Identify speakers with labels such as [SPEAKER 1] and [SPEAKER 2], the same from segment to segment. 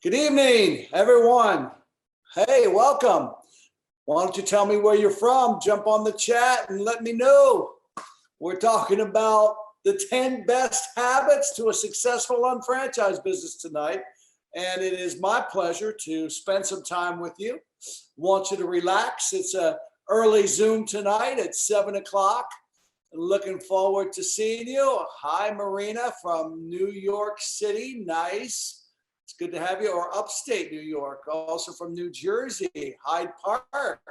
[SPEAKER 1] Good evening, everyone. Hey, welcome. Why don't you tell me where you're from? Jump on the chat and let me know. We're talking about the 10 best habits to a successful unfranchised business tonight. And it is my pleasure to spend some time with you. Want you to relax. It's a early Zoom tonight at 7 o'clock. Looking forward to seeing you. Hi, Marina from New York City. Nice. It's good to have you. Or upstate New York, also from New Jersey, Hyde Park.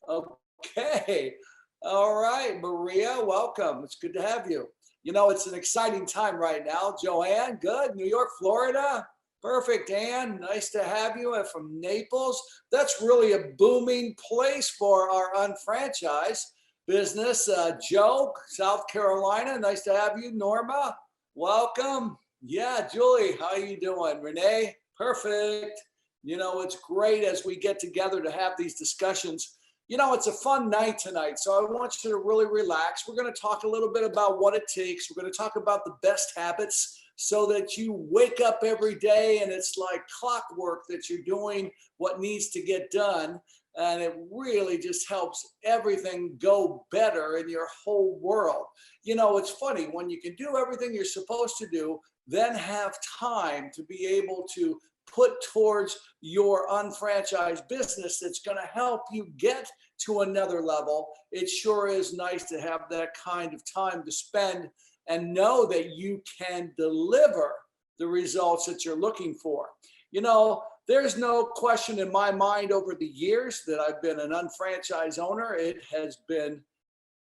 [SPEAKER 1] Okay. All right, Maria, welcome. It's good to have you. You know, it's an exciting time right now. Joanne, good. New York, Florida. Perfect. Ann, nice to have you. And from Naples, that's really a booming place for our unfranchised business. Joe, South Carolina, nice to have you. Norma, welcome. Yeah, Julie, how you doing? Renee, perfect. You know, it's great as we get together to have these discussions. You know, it's a fun night tonight, so I want you to really relax. We're going to talk a little bit about what it takes. We're going to talk about the best habits so that you wake up every day and it's like clockwork that you're doing what needs to get done. And it really just helps everything go better in your whole world. You know, it's funny when you can do everything you're supposed to do, then have time to be able to put towards your unfranchised business that's going to help you get to another level. It sure is nice to have that kind of time to spend and know that you can deliver the results that you're looking for. You know, there's no question in my mind over the years that I've been an unfranchised owner. It has been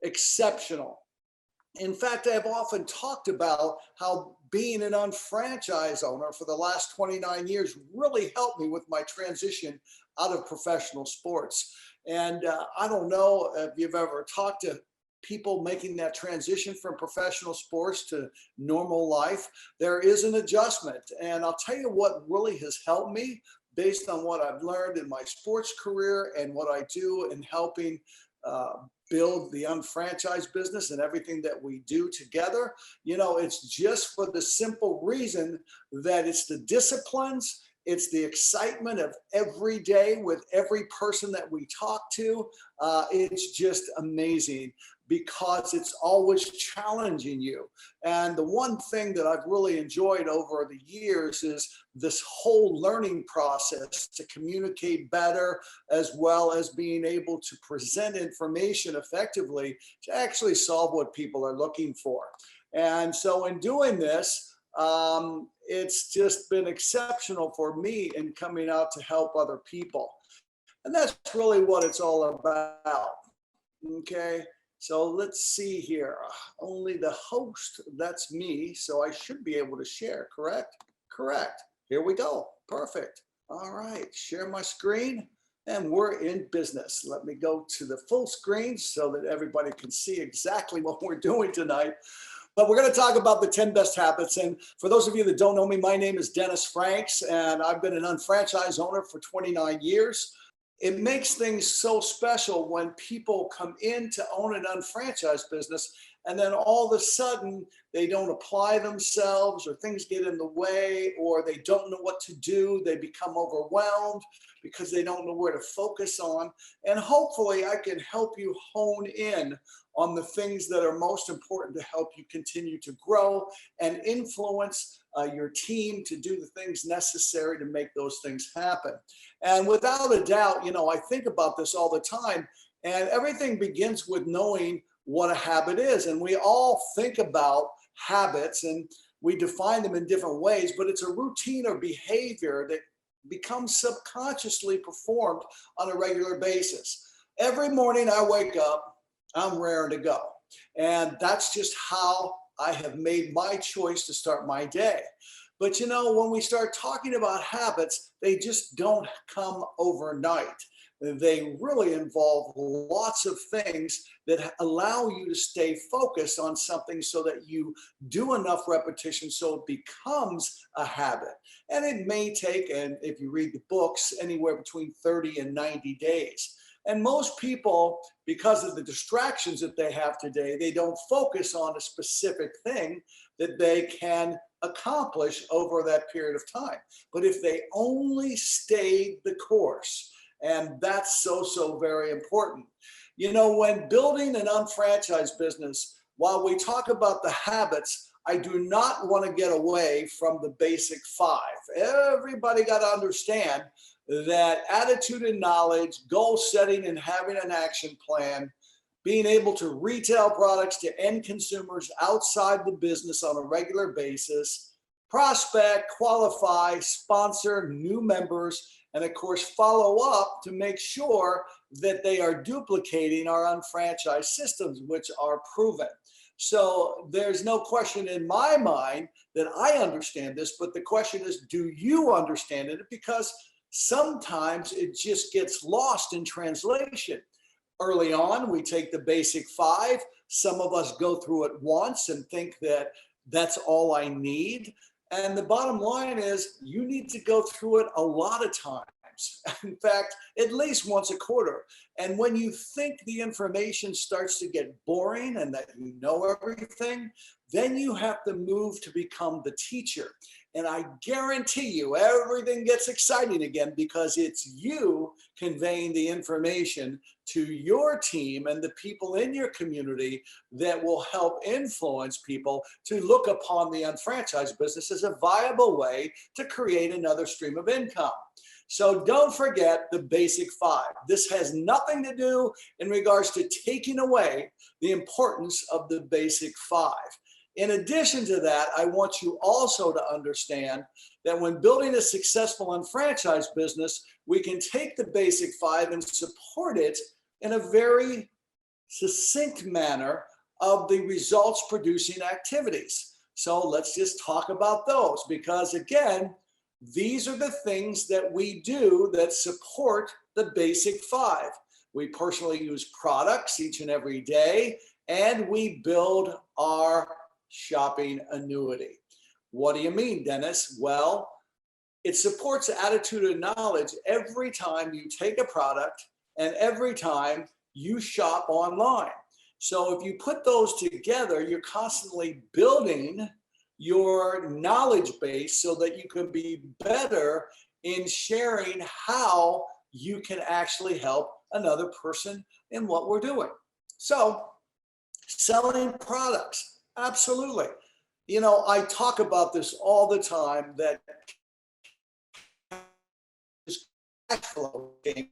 [SPEAKER 1] exceptional. In fact, I've often talked about how being an unfranchised owner for the last 29 years really helped me with my transition out of professional sports. And I don't know if you've ever talked to people making that transition from professional sports to normal life. There is an adjustment. And I'll tell you what really has helped me based on what I've learned in my sports career and what I do in helping build the unfranchised business and everything that we do together. You know, it's just for the simple reason that it's the disciplines, it's the excitement of every day with every person that we talk to. It's just amazing because it's always challenging you. And the one thing that I've really enjoyed over the years is this whole learning process to communicate better, as well as being able to present information effectively to actually solve what people are looking for. And so in doing this, it's just been exceptional for me in coming out to help other people. And that's really what it's all about. Okay. So let's see here. Only the host, that's me. So I should be able to share, correct? Correct. Here we go. Perfect. All right. Share my screen and we're in business. Let me go to the full screen so that everybody can see exactly what we're doing tonight. But we're going to talk about the 10 best habits. And for those of you that don't know me, my name is Dennis Franks, and I've been an unfranchised owner for 29 years. It makes things so special when people come in to own an unfranchised business, and then all of a sudden they don't apply themselves, or things get in the way, or they don't know what to do. They become overwhelmed because they don't know where to focus on. And hopefully I can help you hone in on the things that are most important to help you continue to grow and influence your team to do the things necessary to make those things happen. And without a doubt, you know, I think about this all the time, and everything begins with knowing what a habit is. And we all think about habits and we define them in different ways, but it's a routine or behavior that becomes subconsciously performed on a regular basis. Every morning I wake up, I'm raring to go. And that's just how I have made my choice to start my day. But you know, when we start talking about habits, they just don't come overnight. They really involve lots of things that allow you to stay focused on something so that you do enough repetition so it becomes a habit. And it may take, and if you read the books, anywhere between 30 and 90 days. And most people, because of the distractions that they have today, they don't focus on a specific thing that they can accomplish over that period of time. But if they only stayed the course, and that's so very important. You know, when building an unfranchised business, while we talk about the habits, I do not want to get away from the basic five. Everybody got to understand that attitude and knowledge, goal setting and having an action plan, being able to retail products to end consumers outside the business on a regular basis, prospect, qualify, sponsor new members, and of course, follow up to make sure that they are duplicating our unfranchised systems, which are proven. So there's no question in my mind that I understand this, but the question is, do you understand it? Because sometimes it just gets lost in translation. Early on, we take the basic five. Some of us go through it once and think that that's all I need. And the bottom line is you need to go through it a lot of times. In fact, at least once a quarter. And when you think the information starts to get boring and that you know everything, then you have to move to become the teacher. And I guarantee you everything gets exciting again because it's you conveying the information to your team and the people in your community that will help influence people to look upon the unfranchised business as a viable way to create another stream of income. So don't forget the basic five. This has nothing to do in regards to taking away the importance of the basic five. In addition to that, I want you also to understand that when building a successful unfranchised business, we can take the basic five and support it in a very succinct manner of the results producing activities. So let's just talk about those because again, these are the things that we do that support the basic five. We personally use products each and every day, and we build our shopping annuity. What do you mean, Dennis? Well, it supports attitude and knowledge every time you take a product and every time you shop online. So if you put those together, you're constantly building your knowledge base so that you can be better in sharing how you can actually help another person in what we're doing. So selling products, absolutely. You know, I talk about this all the time that cash flow game.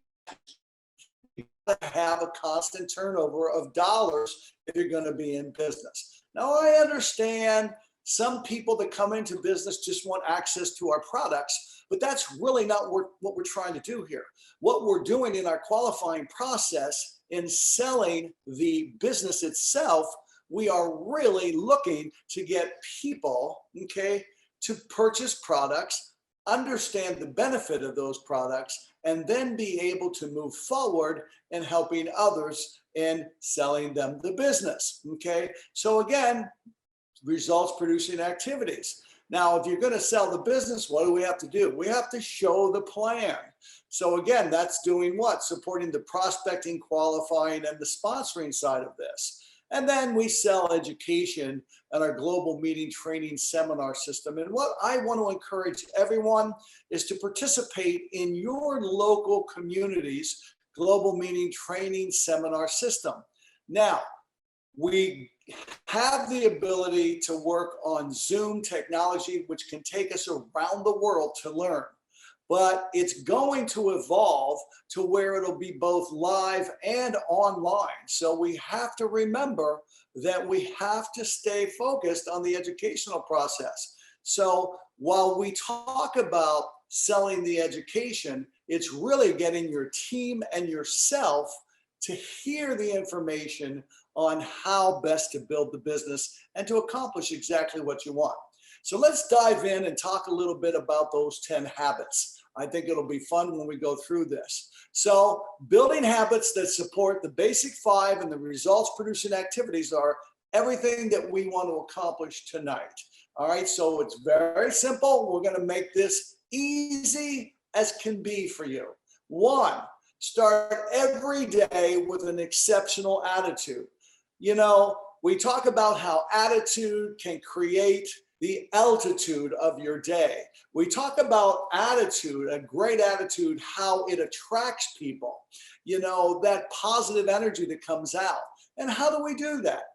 [SPEAKER 1] You gotta have a constant turnover of dollars if you're going to be in business. Now, I understand some people that come into business just want access to our products, but that's really not what we're trying to do here. What we're doing in our qualifying process in selling the business itself, we are really looking to get people, okay, to purchase products, understand the benefit of those products, and then be able to move forward in helping others in selling them the business, okay? So again, results producing activities. Now, if you're going to sell the business, what do we have to do? We have to show the plan. So again, that's doing what? Supporting the prospecting, qualifying, and the sponsoring side of this. And then we sell education and our global meeting training seminar system. And what I want to encourage everyone is to participate in your local community's global meeting training seminar system. Now, we have the ability to work on Zoom technology, which can take us around the world to learn. But it's going to evolve to where it'll be both live and online. So we have to remember that we have to stay focused on the educational process. So while we talk about selling the education, it's really getting your team and yourself to hear the information on how best to build the business and to accomplish exactly what you want. So let's dive in and talk a little bit about those 10 habits. I think it'll be fun when we go through this. So building habits that support the basic five and the results producing activities are everything that we want to accomplish tonight. All right, so it's very simple. We're going to make this easy as can be for you. One, start every day with an exceptional attitude. You know, we talk about how attitude can create the altitude of your day. We talk about attitude, a great attitude, how it attracts people, you know, that positive energy that comes out. And how do we do that?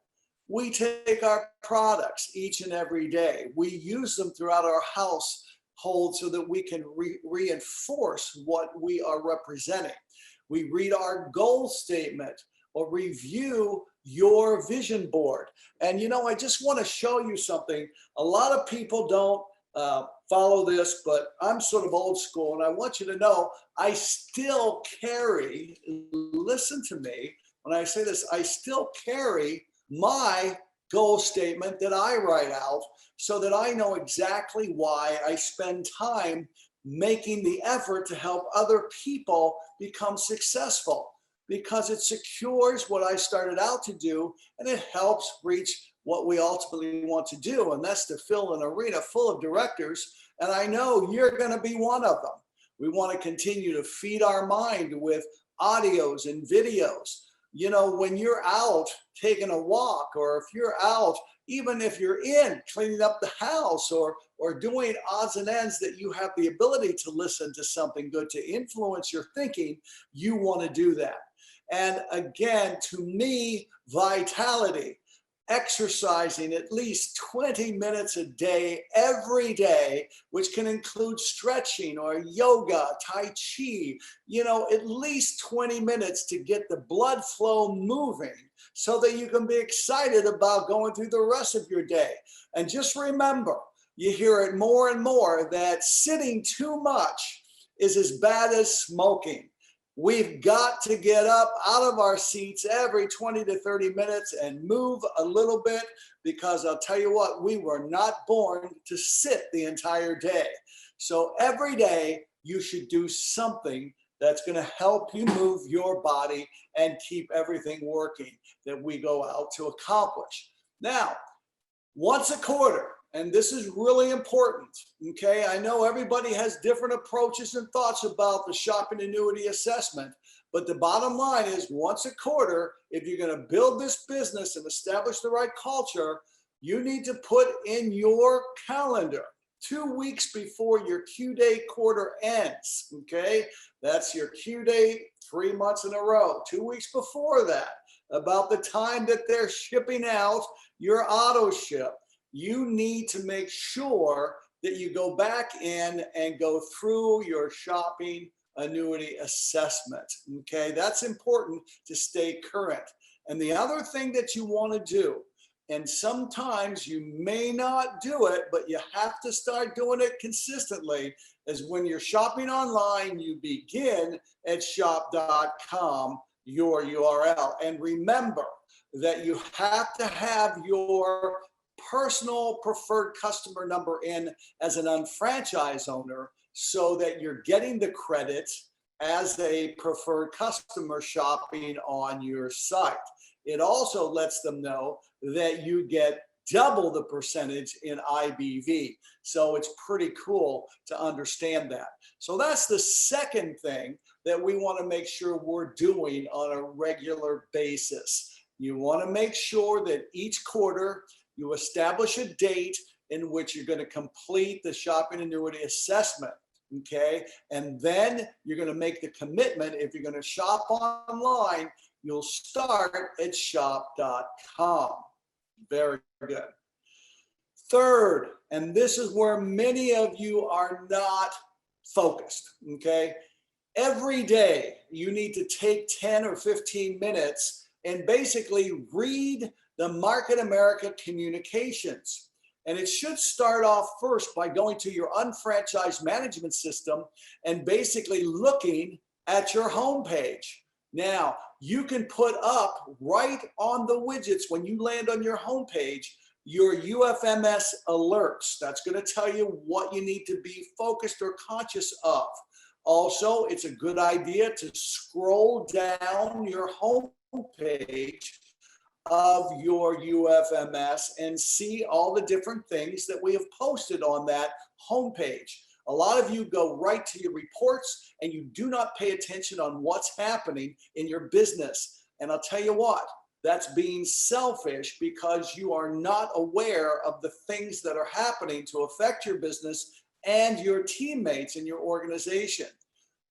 [SPEAKER 1] We take our products each and every day. We use them throughout our household so that we can reinforce what we are representing. We read our goal statement or review your vision board. And you know, I just want to show you something. A lot of people don't follow this, but I'm sort of old school, and I want you to know I still carry, listen to me when I say this, I still carry my goal statement that I write out so that I know exactly why I spend time making the effort to help other people become successful, because it secures what I started out to do, and it helps reach what we ultimately want to do, and that's to fill an arena full of directors, and I know you're going to be one of them. We want to continue to feed our mind with audios and videos. You know, when you're out taking a walk, or if you're out, even if you're in cleaning up the house or doing odds and ends that you have the ability to listen to something good to influence your thinking, you want to do that. And again, to me, vitality, exercising at least 20 minutes a day, every day, which can include stretching or yoga, Tai Chi, you know, at least 20 minutes to get the blood flow moving so that you can be excited about going through the rest of your day. And just remember, you hear it more and more, that sitting too much is as bad as smoking. We've got to get up out of our seats every 20 to 30 minutes and move a little bit, because I'll tell you what, we were not born to sit the entire day. So every day you should do something that's going to help you move your body and keep everything working that we go out to accomplish. Now, once a quarter, and this is really important, okay? I know everybody has different approaches and thoughts about the shopping annuity assessment, but the bottom line is, once a quarter, if you're going to build this business and establish the right culture, you need to put in your calendar 2 weeks before your Q day quarter ends, okay? That's your Q day 3 months in a row. 2 weeks before that, about the time that they're shipping out your auto ship, you need to make sure that you go back in and go through your shopping annuity assessment. Okay, that's important to stay current. And the other thing that you want to do, and sometimes you may not do it, but you have to start doing it consistently, is when you're shopping online, you begin at shop.com, your URL. And remember that you have to have your personal preferred customer number in as an UnFranchise owner, so that you're getting the credits as a preferred customer shopping on your site. It also lets them know that you get double the percentage in IBV. So it's pretty cool to understand that. So that's the second thing that we want to make sure we're doing on a regular basis. You want to make sure that each quarter you establish a date in which you're going to complete the shopping annuity assessment, okay? And then you're going to make the commitment. If you're going to shop online, you'll start at shop.com. Very good. Third, and this is where many of you are not focused, okay? Every day you need to take 10 or 15 minutes and basically read the Market America communications. And it should start off first by going to your UnFranchise management system and basically looking at your homepage. Now, you can put up right on the widgets when you land on your homepage your UFMS alerts. That's going to tell you what you need to be focused or conscious of. Also, it's a good idea to scroll down your homepage of your UFMS and see all the different things that we have posted on that homepage. A lot of you go right to your reports and you do not pay attention on what's happening in your business. And I'll tell you what, that's being selfish because you are not aware of the things that are happening to affect your business and your teammates in your organization.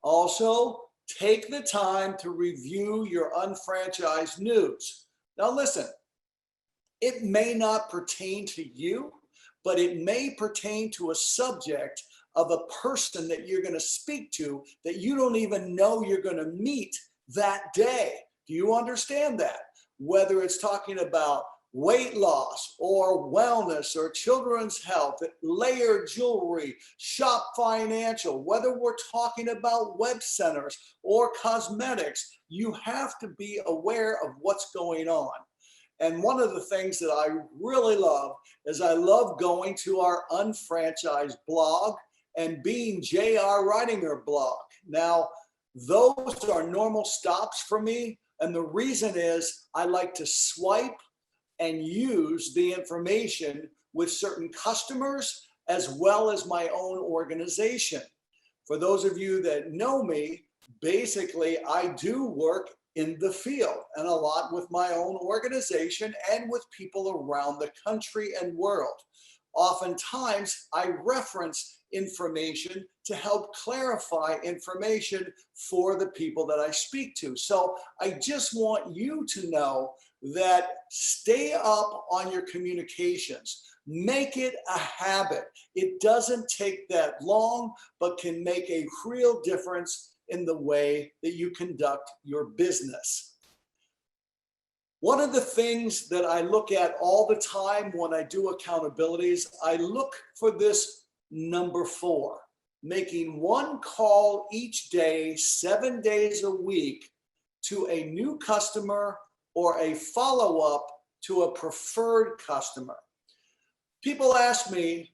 [SPEAKER 1] Also, take the time to review your unfranchised news. Now, listen, it may not pertain to you, but it may pertain to a subject of a person that you're going to speak to that you don't even know you're going to meet that day. Do you understand that? Whether it's talking about weight loss or wellness or children's health, layered jewelry, shop financial, whether we're talking about web centers or cosmetics, you have to be aware of what's going on. And one of the things that I really love is I love going to our unfranchised blog and being JR writing her blog. Now, those are normal stops for me. And the reason is I like to swipe and use the information with certain customers as well as my own organization. For those of you that know me, basically I do work in the field and a lot with my own organization and with people around the country and world. Oftentimes I reference information to help clarify information for the people that I speak to. So I just want you to know that stay up on your communications. Make it a habit. It doesn't take that long, but can make a real difference in the way that you conduct your business. One of the things that I look at all the time when I do accountabilities, I look for this number 4, making one call each day, 7 days a week to a new customer or a follow-up to a preferred customer. People ask me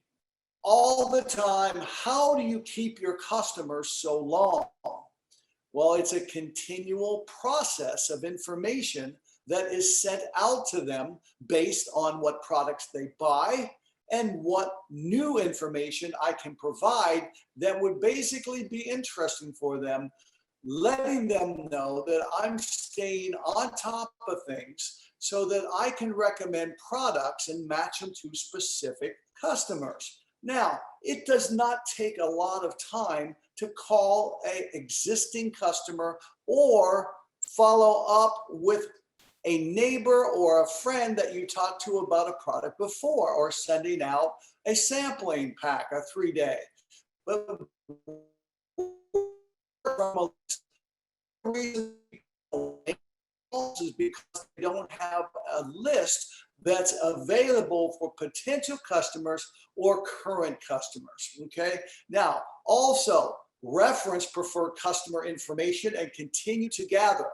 [SPEAKER 1] all the time, how do you keep your customers so long? Well, it's a continual process of information that is sent out to them based on what products they buy and what new information I can provide that would basically be interesting for them, letting them know that I'm staying on top of things so that I can recommend products and match them to specific customers. Now, it does not take a lot of time to call an existing customer or follow up with a neighbor or a friend that you talked to about a product before, or sending out a sampling pack, a 3-day. But from a reason is because they don't have a list that's available for potential customers or current customers. Okay. Now, also reference preferred customer information and continue to gather.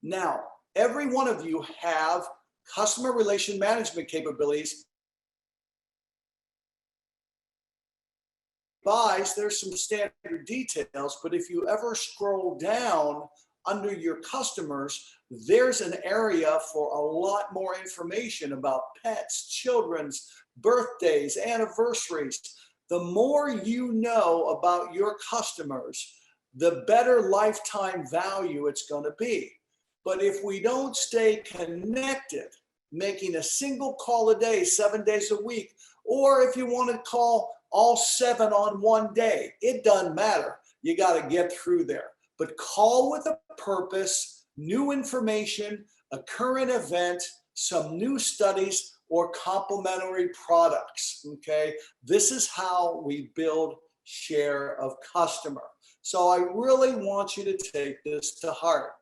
[SPEAKER 1] Now, every one of you have customer relation management capabilities. There's some standard details, but if you ever scroll down under your customers, there's an area for a lot more information about pets, children's birthdays, anniversaries. The more you know about your customers, the better lifetime value it's going to be. But if we don't stay connected, making a single call a day, 7 days a week, or if you want to call all 7 on one day, it doesn't matter. You got to get through there. But call with a purpose, new information, a current event, some new studies, or complementary products. Okay, this is how we build share of customer. So I really want you to take this to heart.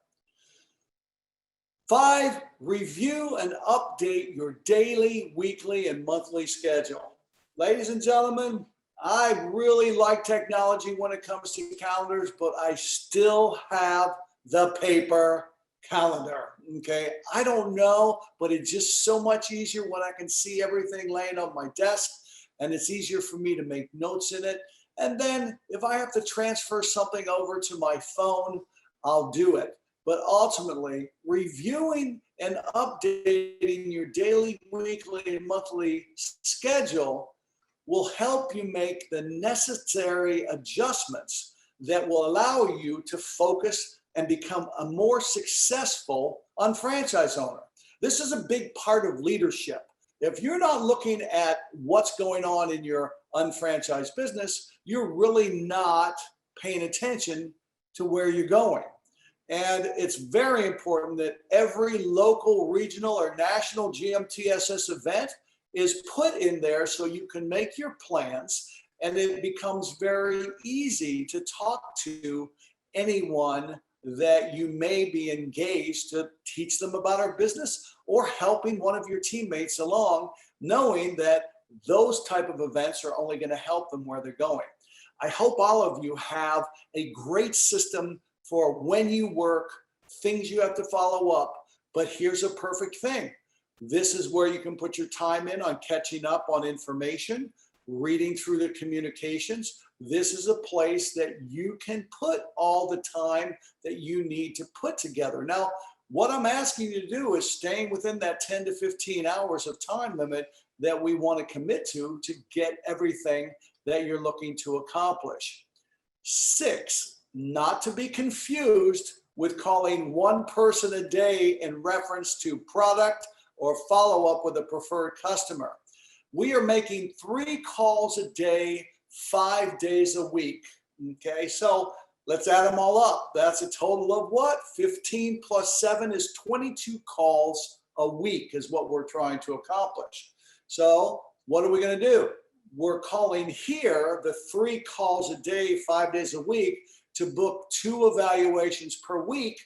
[SPEAKER 1] 5, review and update your daily, weekly, and monthly schedule. Ladies and gentlemen, I really like technology when it comes to calendars, but I still have the paper calendar. Okay, I don't know, but it's just so much easier when I can see everything laying on my desk, and it's easier for me to make notes in it. And then if I have to transfer something over to my phone, I'll do it. But ultimately, reviewing and updating your daily, weekly, and monthly schedule will help you make the necessary adjustments that will allow you to focus and become a more successful unfranchise owner. This is a big part of leadership. If you're not looking at what's going on in your unfranchised business, you're really not paying attention to where you're going. And it's very important that every local, regional, or national GMTSS event is put in there so you can make your plans, and it becomes very easy to talk to anyone that you may be engaged to teach them about our business or helping one of your teammates along, knowing that those type of events are only going to help them where they're going. I hope all of you have a great system for when you work, things you have to follow up, but here's a perfect thing. This is where you can put your time in on catching up on information, reading through the communications. This is a place that you can put all the time that you need to put together. Now, what I'm asking you to do is staying within that 10 to 15 hours of time limit that we want to commit to get everything that you're looking to accomplish. 6, not to be confused with calling one person a day in reference to product or follow up with a preferred customer. We are making 3 calls a day, 5 days a week. Okay, so let's add them all up. That's a total of what? 15 plus 7 is 22 calls a week is what we're trying to accomplish. So what are we going to do? We're calling here the 3 calls a day, 5 days a week to book 2 evaluations per week,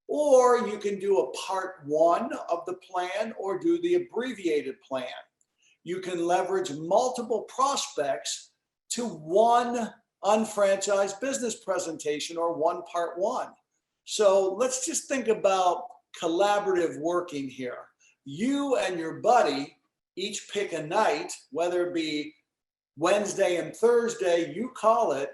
[SPEAKER 1] or you can do a part 1 of the plan or do the abbreviated plan. You can leverage multiple prospects to one unfranchised business presentation or one part 1. So let's just think about collaborative working here. You and your buddy each pick a night, whether it be Wednesday and Thursday, you call it,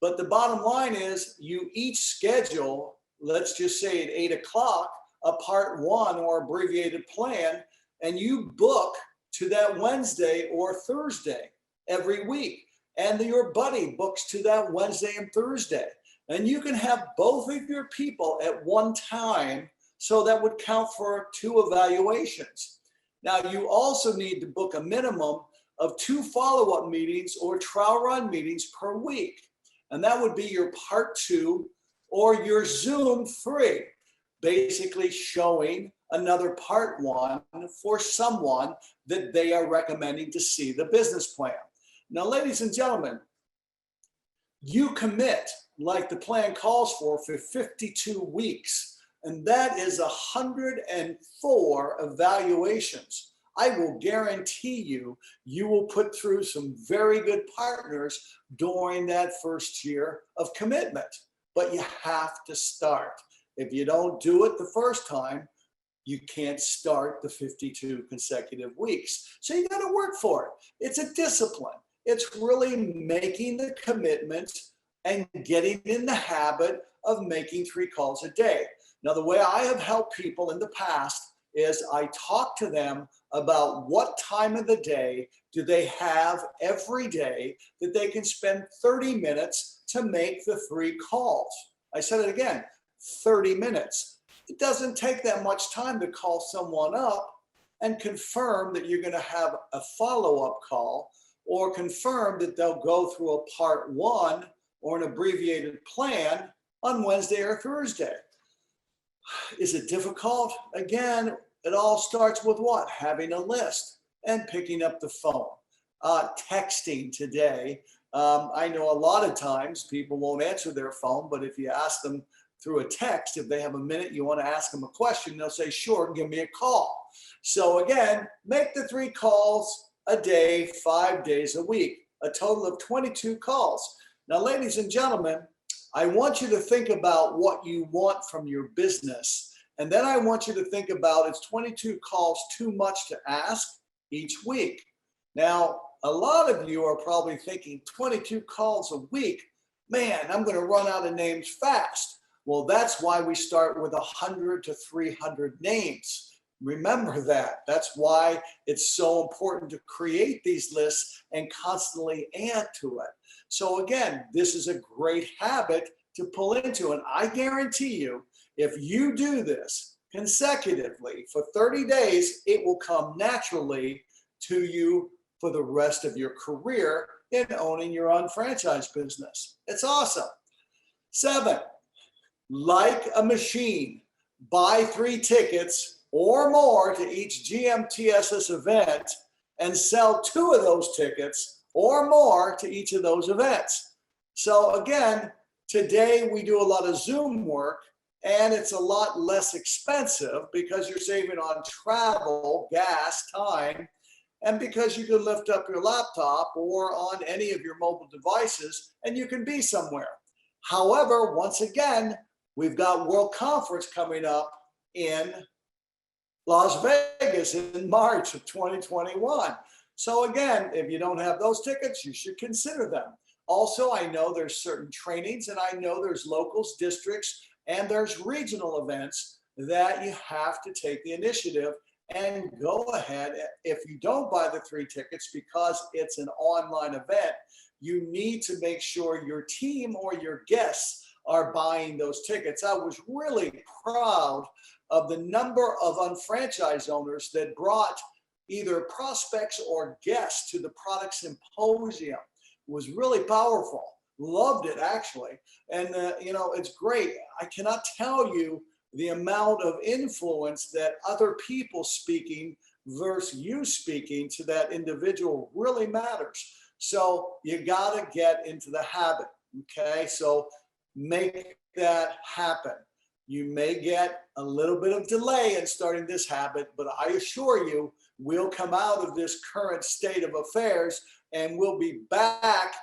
[SPEAKER 1] but the bottom line is you each schedule, let's just say at 8 o'clock, a part 1 or abbreviated plan, and you book to that Wednesday or Thursday every week. And your buddy books to that Wednesday and Thursday. And you can have both of your people at one time, so that would count for 2 evaluations. Now, you also need to book a minimum of 2 follow-up meetings or trial run meetings per week. And that would be your part 2 or your Zoom 3, basically showing another part 1 for someone that they are recommending to see the business plan. Now, ladies and gentlemen, you commit like the plan calls for 52 weeks, and that is 104 evaluations. I will guarantee you, you will put through some very good partners during that first year of commitment, but you have to start. If you don't do it the first time, you can't start the 52 consecutive weeks. So you got to work for it. It's a discipline. It's really making the commitment and getting in the habit of making 3 calls a day. Now, the way I have helped people in the past is I talk to them about what time of the day do they have every day that they can spend 30 minutes to make the 3 calls. I said it again, 30 minutes. It doesn't take that much time to call someone up and confirm that you're going to have a follow-up call, or confirm that they'll go through a part 1 or an abbreviated plan on Wednesday or Thursday. Is it difficult? Again, it all starts with what? Having a list and picking up the phone. Texting today. I know a lot of times people won't answer their phone, but if you ask them through a text, if they have a minute, you want to ask them a question, they'll say, sure, give me a call. So again, make the 3 calls a day, 5 days a week, a total of 22 calls. Now, ladies and gentlemen, I want you to think about what you want from your business. And then I want you to think about, is 22 calls too much to ask each week? Now, a lot of you are probably thinking 22 calls a week, man, I'm going to run out of names fast. Well, that's why we start with 100 to 300 names. Remember that. That's why it's so important to create these lists and constantly add to it. So again, this is a great habit to pull into. And I guarantee you, if you do this, consecutively for 30 days, it will come naturally to you for the rest of your career in owning your own franchise business. It's awesome. 7, like a machine, buy 3 tickets or more to each GMTSS event and sell 2 of those tickets or more to each of those events. So again, today we do a lot of Zoom work, and it's a lot less expensive because you're saving on travel, gas, time, and because you can lift up your laptop or on any of your mobile devices and you can be somewhere. However, once again, we've got World Conference coming up in Las Vegas in March of 2021. So again, if you don't have those tickets, you should consider them. Also, I know there's certain trainings, and I know there's locals, districts, and there's regional events that you have to take the initiative and go ahead. If you don't buy the 3 tickets because it's an online event, you need to make sure your team or your guests are buying those tickets. I was really proud of the number of unfranchised owners that brought either prospects or guests to the product symposium. It was really powerful. Loved it, actually. And, it's great. I cannot tell you the amount of influence that other people speaking versus you speaking to that individual really matters. So you got to get into the habit. Okay. So make that happen. You may get a little bit of delay in starting this habit, but I assure you, we'll come out of this current state of affairs and we'll be back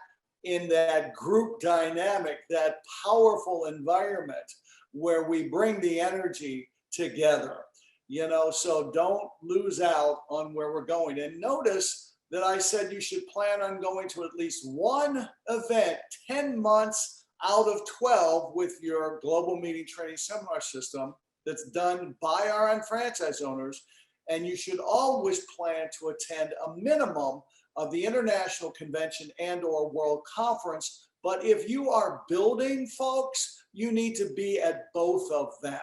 [SPEAKER 1] in that group dynamic, that powerful environment where we bring the energy together. So don't lose out on where we're going. And notice that I said you should plan on going to at least one event 10 months out of 12 with your global meeting training seminar system that's done by our unfranchised owners. And you should always plan to attend a minimum of the international convention and or world conference. But if you are building, folks, you need to be at both of them.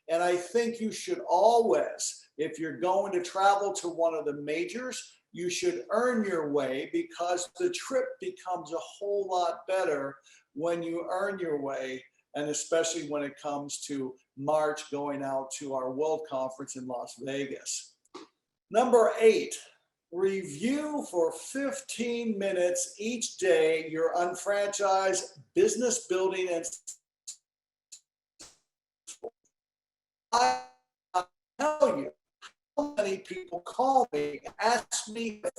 [SPEAKER 1] And I think you should always, if you're going to travel to one of the majors, you should earn your way, because the trip becomes a whole lot better when you earn your way, and especially when it comes to March going out to our World Conference in Las Vegas. Number 8, review for 15 minutes each day your unfranchised business building and I tell you, how many people call me and ask me if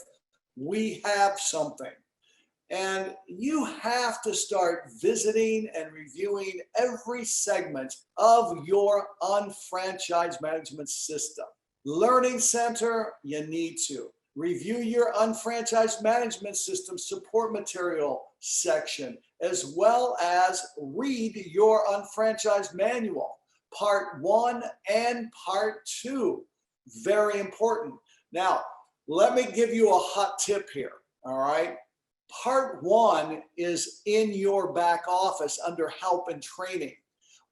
[SPEAKER 1] we have something. And you have to start visiting and reviewing every segment of your unfranchised management system. Learning Center, you need to. Review your unfranchised management system support material section, as well as read your unfranchised manual, part 1 and part 2. Very important. Now, let me give you a hot tip here, all right? Part 1 is in your back office under help and training.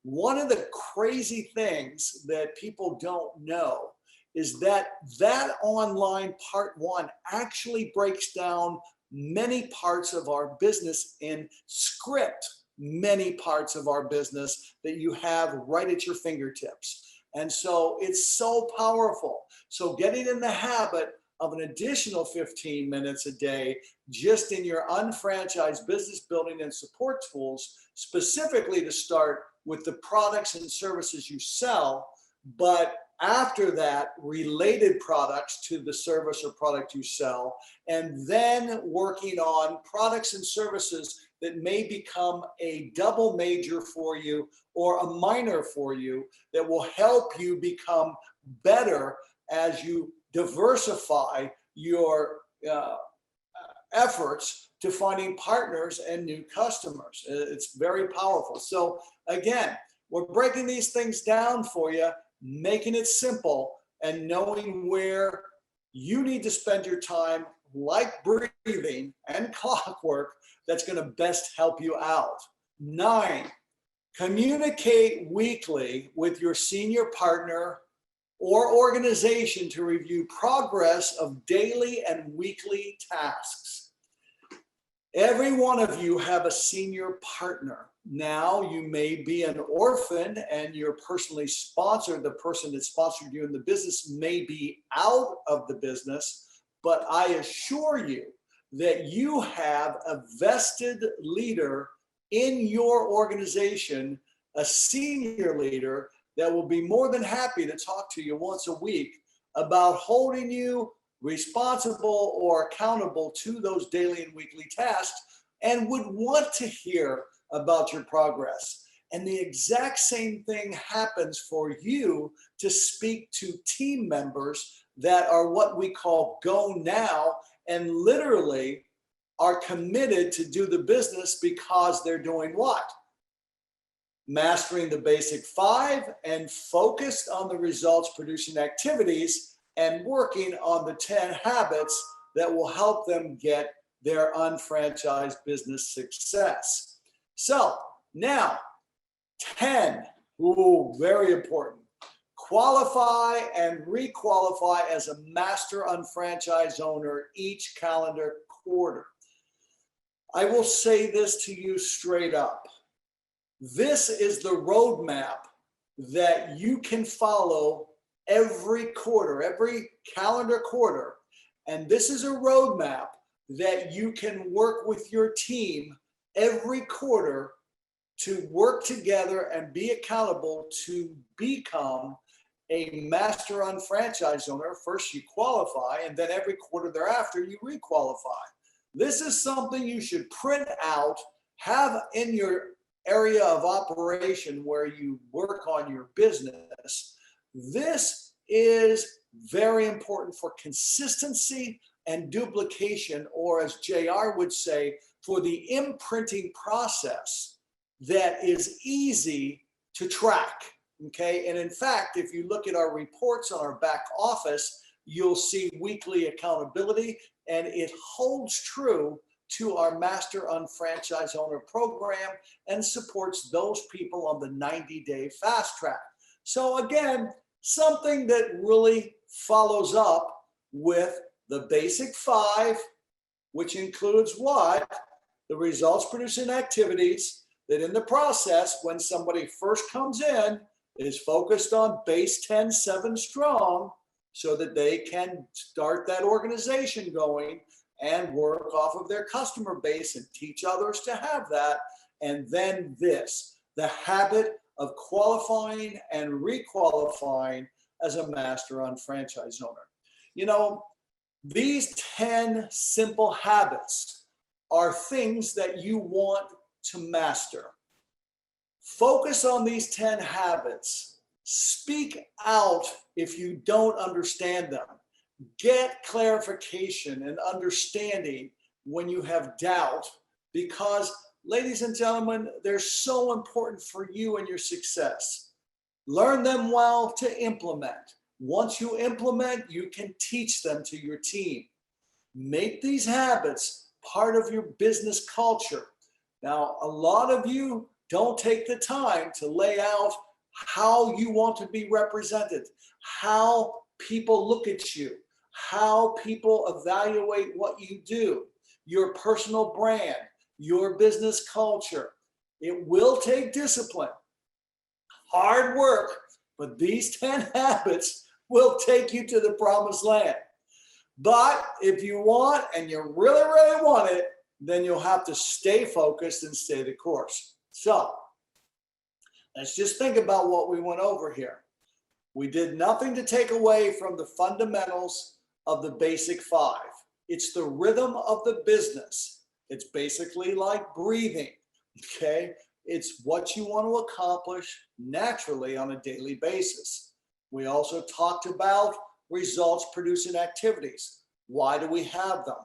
[SPEAKER 1] One of the crazy things that people don't know is that online part 1 actually breaks down many parts of our business in script, many parts of our business that you have right at your fingertips. And so it's so powerful. So getting in the habit of an additional 15 minutes a day just in your unfranchised business building and support tools, specifically to start with the products and services you sell, but after that, related products to the service or product you sell, and then working on products and services that may become a double major for you or a minor for you that will help you become better as you diversify your efforts to finding partners and new customers. It's very powerful. So again, we're breaking these things down for you, making it simple, and knowing where you need to spend your time, like breathing and clockwork, that's going to best help you out. 9, Communicate weekly with your senior partner or organization to review progress of daily and weekly tasks. Every one of you have a senior partner. Now you may be an orphan and you're personally sponsored. The person that sponsored you in the business may be out of the business, but I assure you that you have a vested leader in your organization, a senior leader that will be more than happy to talk to you once a week about holding you responsible or accountable to those daily and weekly tasks and would want to hear about your progress. And the exact same thing happens for you to speak to team members that are what we call go now and literally are committed to do the business because they're doing what? Mastering the basic 5 and focused on the results producing activities and working on the 10 habits that will help them get their unfranchised business success. So now 10, very important. Qualify and re-qualify as a master unfranchised owner each calendar quarter. I will say this to you straight up. This is the roadmap that you can follow every quarter, every calendar quarter. And this is a roadmap that you can work with your team every quarter to work together and be accountable to become a master unfranchised owner. First you qualify, and then every quarter thereafter you re-qualify. This is something you should print out, have in your area of operation where you work on your business. This is very important for consistency and duplication, or as JR would say, for the imprinting process that is easy to track. Okay. And in fact, if you look at our reports on our back office, you'll see weekly accountability, and it holds true to our Master Unfranchise Owner program and supports those people on the 90-day fast track. So again, something that really follows up with the basic 5, which includes what? The results producing activities that in the process, when somebody first comes in, is focused on base 10, 7 strong, so that they can start that organization going and work off of their customer base and teach others to have that. And then this, the habit of qualifying and re-qualifying as a master unfranchise owner. You know, these 10 simple habits are things that you want to master. Focus on these 10 habits. Speak out if you don't understand them. Get clarification and understanding when you have doubt, because, ladies and gentlemen, they're so important for you and your success. Learn them well to implement. Once you implement, you can teach them to your team. Make these habits part of your business culture. Now, a lot of you don't take the time to lay out how you want to be represented, how people look at you, how people evaluate what you do, your personal brand, your business culture. It will take discipline, hard work, but these 10 habits will take you to the promised land. But if you want, and you really, really want it, then you'll have to stay focused and stay the course. So let's just think about what we went over here. We did nothing to take away from the fundamentals of the basic 5. It's the rhythm of the business. It's basically like breathing, okay? It's what you want to accomplish naturally on a daily basis. We also talked about results producing activities. Why do we have them?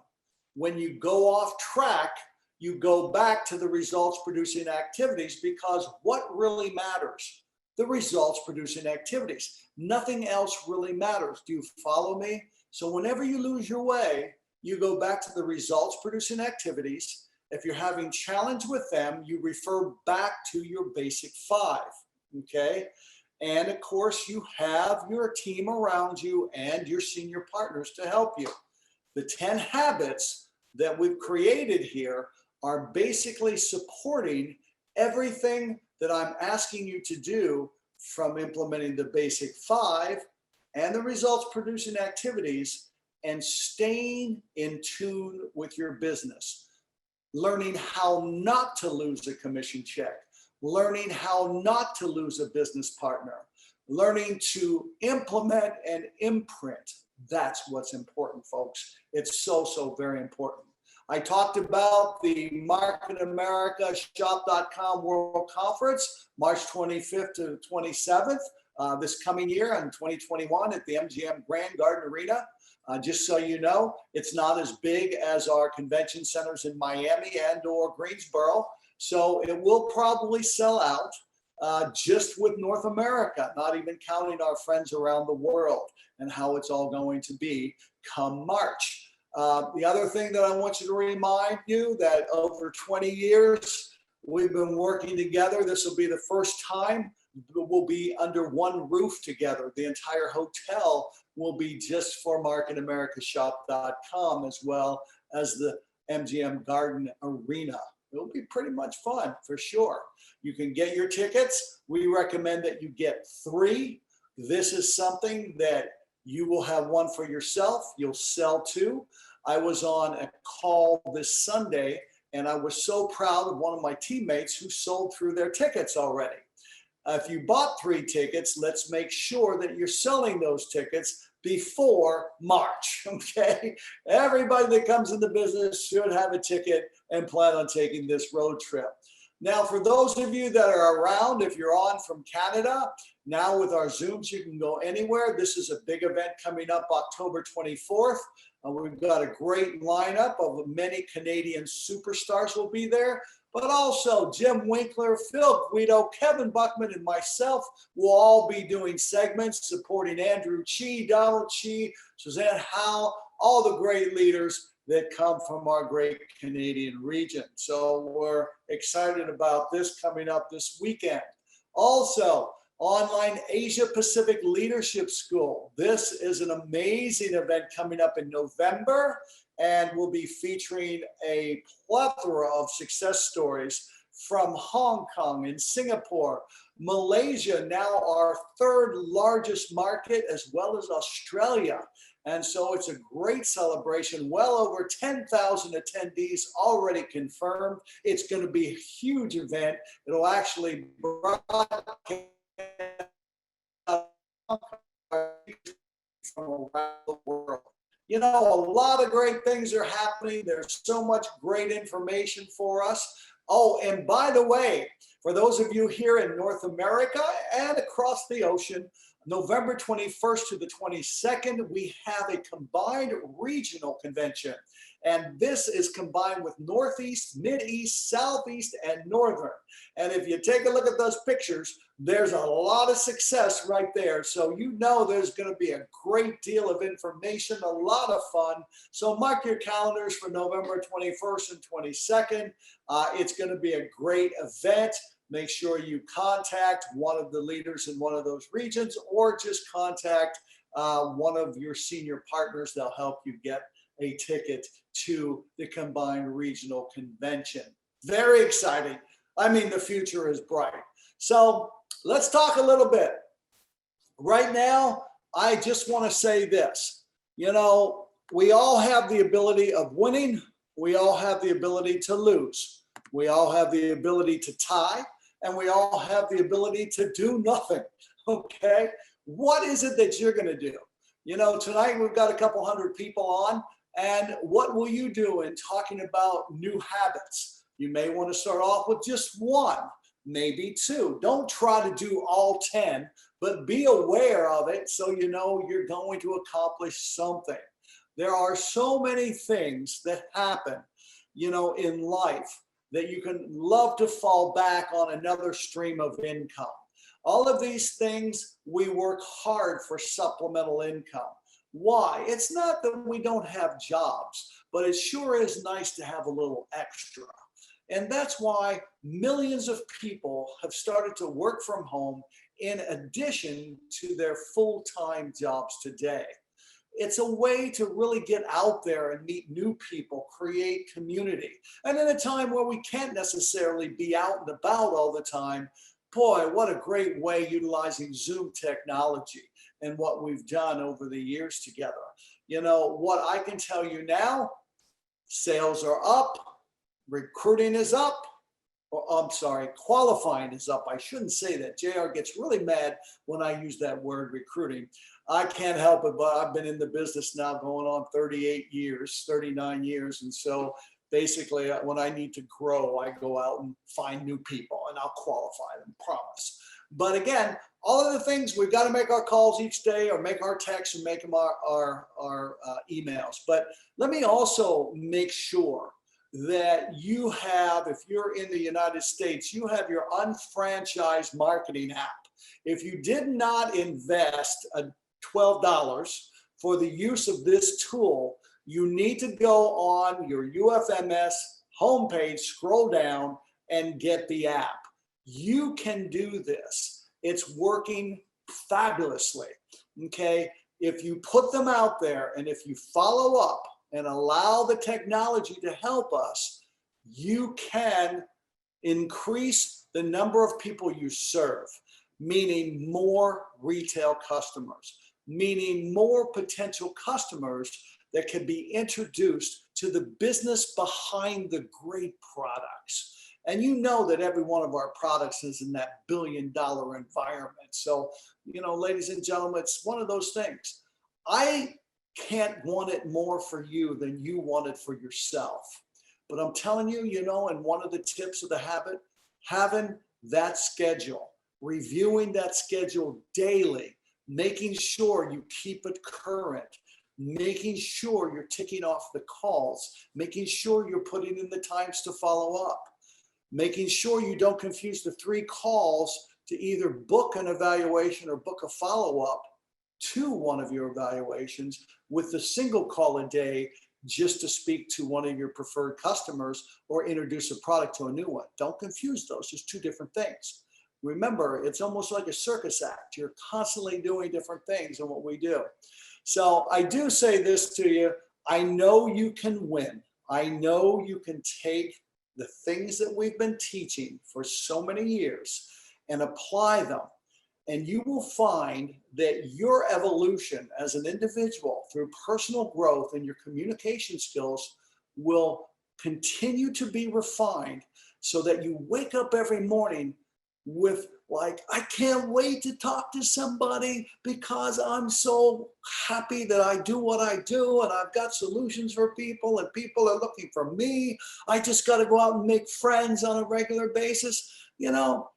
[SPEAKER 1] When you go off track, you go back to the results producing activities, because what really matters? The results producing activities. Nothing else really matters. Do you follow me? So whenever you lose your way, you go back to the results producing activities, If you're having challenge with them, you refer back to your basic 5, okay? And of course, you have your team around you and your senior partners to help you. The 10 habits that we've created here are basically supporting everything that I'm asking you to do, from implementing the basic 5 and the results producing activities and staying in tune with your business, learning how not to lose a commission check, learning how not to lose a business partner, learning to implement and imprint. That's what's important, folks. It's so, so very important. I talked about the Market America Shop.com World Conference, March 25th to 27th, this coming year in 2021 at the MGM Grand Garden Arena. Just so you know, it's not as big as our convention centers in Miami and or Greensboro. So it will probably sell out just with North America, not even counting our friends around the world and how it's all going to be come March. The other thing that I want you to remind you that over 20 years, we've been working together. This will be the first time we'll be under one roof together. The entire hotel will be just for MarketAmericaShop.com, as well as the MGM Garden Arena. It'll be pretty much fun for sure. You can get your tickets. We recommend that you get 3. This is something that you will have one for yourself. You'll sell 2. I was on a call this Sunday, and I was so proud of one of my teammates who sold through their tickets already. If you bought 3 tickets, let's make sure that you're selling those tickets before March, okay? Everybody that comes in the business should have a ticket and plan on taking this road trip. Now, for those of you that are around, if you're on from Canada, now with our Zooms, you can go anywhere. This is a big event coming up October 24th. We've got a great lineup of many Canadian superstars will be there, but also Jim Winkler, Phil Guido, Kevin Buckman, and myself will all be doing segments supporting Andrew Chi, Donald Chi, Suzanne Howe, all the great leaders that come from our great Canadian region. So we're excited about this coming up this weekend. Also, Online Asia Pacific Leadership School. This is an amazing event coming up in November, and we'll be featuring a plethora of success stories from Hong Kong and Singapore, Malaysia, now our 3rd largest market, as well as Australia. And so it's a great celebration. Well over 10,000 attendees already confirmed. It's going to be a huge event. It'll actually broadcast from around the world. You know, a lot of great things are happening. There's so much great information for us. Oh, and by the way, for those of you here in North America and across the ocean, November 21st to the 22nd, we have a combined regional convention. And this is combined with Northeast, Mideast, Southeast, and Northern. And if you take a look at those pictures, there's a lot of success right there. So you know there's going to be a great deal of information, a lot of fun. So mark your calendars for November 21st and 22nd. It's going to be a great event. Make sure you contact one of the leaders in one of those regions, or just contact one of your senior partners. They'll help you get a ticket to the combined regional convention. Very exciting. I mean, the future is bright. So let's talk a little bit. Right now, I just want to say this. You know, we all have the ability of winning. We all have the ability to lose. We all have the ability to tie, and we all have the ability to do nothing. Okay? What is it that you're going to do? You know, tonight we've got a couple hundred people on, and what will you do in talking about new habits? You may want to start off with just 1, maybe 2. Don't try to do all 10, but be aware of it so you know you're going to accomplish something. There are so many things that happen, you know, in life that you can love to fall back on another stream of income. All of these things, we work hard for supplemental income. Why? It's not that we don't have jobs, but it sure is nice to have a little extra. And that's why millions of people have started to work from home in addition to their full-time jobs today. It's a way to really get out there and meet new people, create community. And in a time where we can't necessarily be out and about all the time, boy, what a great way utilizing Zoom technology and what we've done over the years together. You know, what I can tell you now, sales are up, recruiting is up, or I'm sorry, qualifying is up. I shouldn't say that. JR gets really mad when I use that word recruiting. I can't help it, but I've been in the business now going on 38 years, 39 years. And so basically when I need to grow, I go out and find new people and I'll qualify them, promise. But again, all of the things, we've got to make our calls each day or make our texts and make them our emails. But let me also make sure that you have, if you're in the United States, you have your UnFranchise marketing app. If you did not invest $12 for the use of this tool, you need to go on your UFMS homepage, scroll down, and get the app. You can do this. It's working fabulously, okay? If you put them out there and if you follow up and allow the technology to help us, you can increase the number of people you serve, meaning more retail customers, meaning more potential customers that can be introduced to the business behind the great products. And you know that every one of our products is in that billion-dollar environment. So, you know, ladies and gentlemen, it's one of those things. I can't want it more for you than you want it for yourself. But I'm telling you, you know, and one of the tips of the habit, having that schedule, reviewing that schedule daily, making sure you keep it current, making sure you're ticking off the calls, making sure you're putting in the times to follow up, making sure you don't confuse the 3 calls to either book an evaluation or book a follow-up to one of your evaluations with the single call a day just to speak to one of your preferred customers or introduce a product to a new one. Don't confuse those. There's 2 different things. Remember, it's almost like a circus act. You're constantly doing different things in what we do. So I do say this to you. I know you can win. I know you can take the things that we've been teaching for so many years and apply them. And you will find that your evolution as an individual through personal growth and your communication skills will continue to be refined so that you wake up every morning with like, I can't wait to talk to somebody because I'm so happy that I do what I do and I've got solutions for people and people are looking for me. I just got to go out and make friends on a regular basis. You know,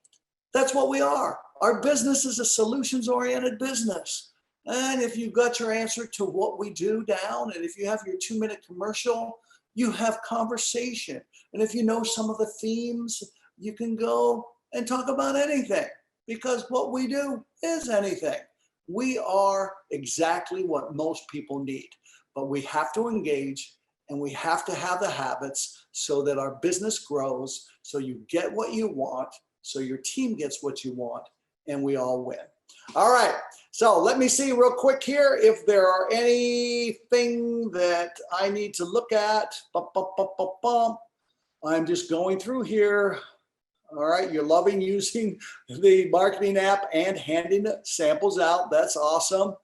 [SPEAKER 1] that's what we are. Our business is a solutions-oriented business. And if you've got your answer to what we do down, and if you have your 2-minute commercial, you have conversation. And if you know some of the themes, you can go and talk about anything because what we do is anything. We are exactly what most people need, but we have to engage and we have to have the habits so that our business grows, so you get what you want, so your team gets what you want, and we all win. All right, so let me see real quick here if there are anything that I need to look at. I'm just going through here. All right, you're loving using the marketing app and handing samples out. That's awesome.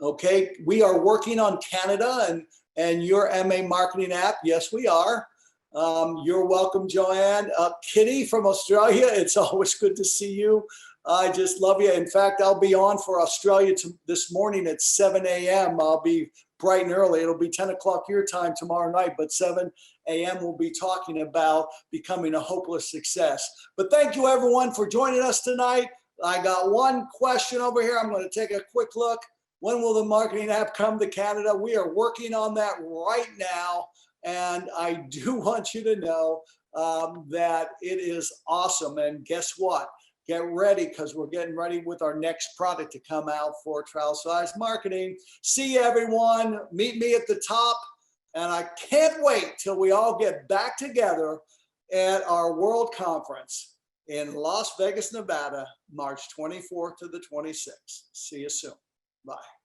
[SPEAKER 1] Okay, we are working on Canada and your MA marketing app. Yes, we are. You're welcome, Joanne. Kitty from Australia, it's always good to see you. I just love you. In fact, I'll be on for Australia this morning at 7 a.m. I'll be bright and early. It'll be 10 o'clock your time tomorrow night, but 7 a.m. we'll be talking about becoming a hopeless success. But thank you, everyone, for joining us tonight. I got one question over here. I'm going to take a quick look. When will the marketing app come to Canada? We are working on that right now. And I do want you to know that it is awesome. And guess what? get ready because we're getting ready with our next product to come out for trial size marketing. See you, everyone. Meet me at the top. And I can't wait till we all get back together at our World Conference in Las Vegas, Nevada, March 24th to the 26th. See you soon. Bye.